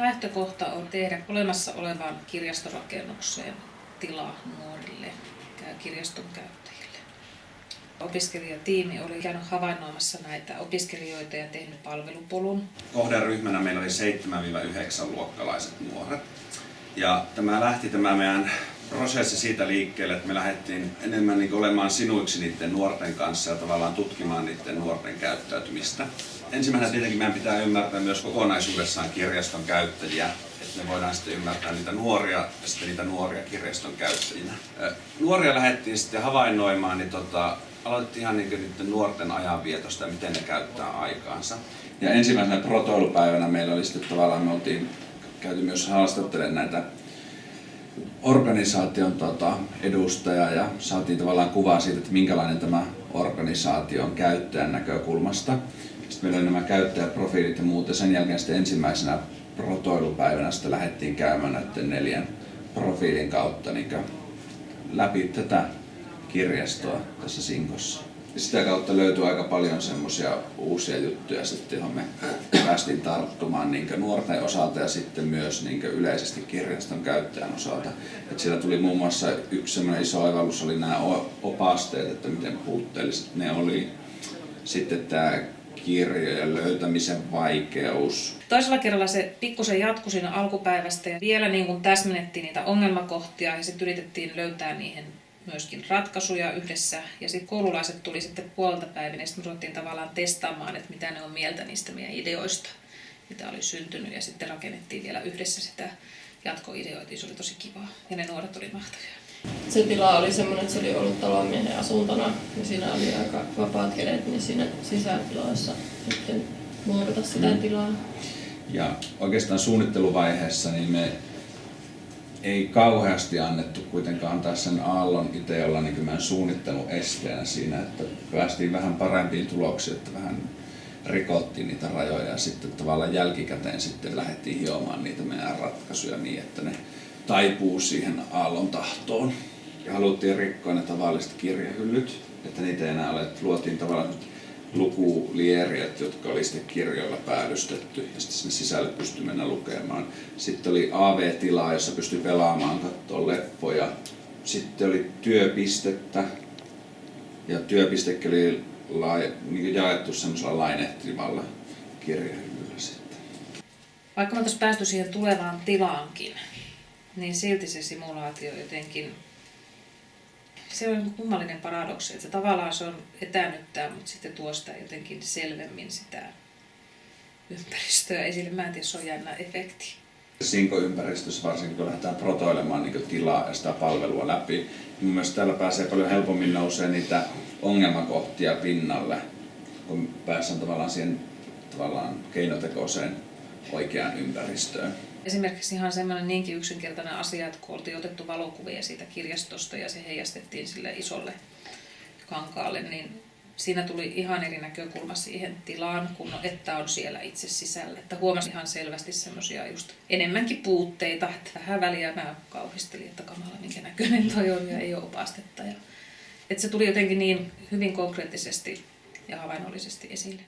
lähtökohta on tehdä olemassa olevaan kirjastorakennukseen tilaa nuorille kirjaston käyttäjille. Opiskelijatiimi oli käynyt havainnoimassa näitä opiskelijoita ja tehnyt palvelupolun. Kohderyhmänä meillä oli 7-9-luokkalaiset nuoret. Ja tämä meidän prosessi siitä liikkeelle, että me lähdettiin enemmän olemaan sinuiksi niiden nuorten kanssa ja tavallaan tutkimaan niiden nuorten käyttäytymistä. Ensimmäisenä tietenkin meidän pitää ymmärtää myös kokonaisuudessaan kirjaston käyttäjiä, että me voidaan sitten ymmärtää niitä nuoria ja sitten niitä nuoria kirjaston käyttäjinä. Nuoria lähdettiin sitten havainnoimaan, niin aloitettiin ihan niiden nuorten ajanvietosta ja miten ne käyttää aikaansa. Ja ensimmäisenä protoilupäivänä meillä oli sitten tavallaan, me oltiin käyty myös haastattelemaan näitä organisaation edustajaa ja saatiin tavallaan kuvaa siitä, että minkälainen tämä organisaatio on käyttäjän näkökulmasta. Sitten meillä oli nämä käyttäjäprofiilit ja muut ja sen jälkeen sitten ensimmäisenä protoilupäivänä sitten lähdettiin käymään näiden 4 profiilin kautta niin läpi tätä kirjastoa tässä Sinkossa. Ja sitä kautta löytyi aika paljon semmoisia uusia juttuja, sitten, johon me päästiin tarttumaan niin nuorten osalta ja sitten myös niin yleisesti kirjaston käyttäjän osalta. Et siellä tuli muun muassa yksi semmoinen iso oivallus, oli nämä opasteet, että miten puutteelliset ne oli. Sitten tämä kirjojen löytämisen vaikeus. Toisella kerralla se pikkusen jatkui siinä alkupäivästä ja vielä niin kuin täsmennettiin niitä ongelmakohtia ja sitten yritettiin löytää niihin myöskin ratkaisuja yhdessä. Ja sitten koululaiset tuli sitten puolelta päivänä ja sitten me ruvettiin tavallaan testaamaan, että mitä ne on mieltä niistä meidän ideoista, mitä oli syntynyt. Ja sitten rakennettiin vielä yhdessä sitä jatkoideoita. Se oli tosi kivaa ja ne nuoret oli mahtavia. Se tila oli semmoinen, että se oli ollut talonmiehen asuntona ja siinä oli aika vapaat kädet, niin siinä sisätiloissa sitten muokata sitä tilaa. Ja oikeastaan suunnitteluvaiheessa niin me ei kauheasti annettu kuitenkaan antaa sen aallon itse olla niin meidän suunnittelun esteenä siinä, että päästiin vähän parempiin tuloksiin, että vähän rikottiin niitä rajoja ja sitten tavallaan jälkikäteen sitten lähdettiin hiomaan niitä meidän ratkaisuja niin, että ne taipuu siihen aallon tahtoon. Ja haluttiin rikkoa ne tavalliset kirjahyllyt, että niitä ei enää ole, että luotiin tavallaan lukulieriöt, jotka oli sitten kirjoilla päällystetty ja sitten sinne sisälle pystyi mennä lukemaan. Sitten oli AV-tilaa, jossa pystyi pelaamaan, katsoa leppoja. Sitten oli työpistettä ja työpistekin oli niin jaettu semmoisella lainehtimalla kirjahyllyllä sitten. Vaikka me oltaisiin päästy siihen tulevaan tilaankin, niin silti se simulaatio jotenkin, se on kummallinen paradoksi, että tavallaan se on etäännyttää, mutta sitten tuo sitä jotenkin selvemmin sitä ympäristöä esille. Mä en tiedä, se on jännä efekti. Sinko-ympäristössä varsinkin kun lähdetään protoilemaan niin tilaa ja sitä palvelua läpi, mun mielestä täällä pääsee paljon helpommin nousee niitä ongelmakohtia pinnalle, kun päästään tavallaan siihen keinotekoiseen oikeaan ympäristöön. Esimerkiksi ihan semmoinen niinkin yksinkertainen asia, että kun oltiin otettu valokuvia siitä kirjastosta ja se heijastettiin sille isolle kankaalle, niin siinä tuli ihan eri näkökulma siihen tilaan, kun että on siellä itse sisällä. Että huomasin ihan selvästi semmoisia just enemmänkin puutteita, että vähän väliä mä kauhistelin, että kamala minkä näköinen toi on ja ei ole opastetta. Että se tuli jotenkin niin hyvin konkreettisesti ja havainnollisesti esille.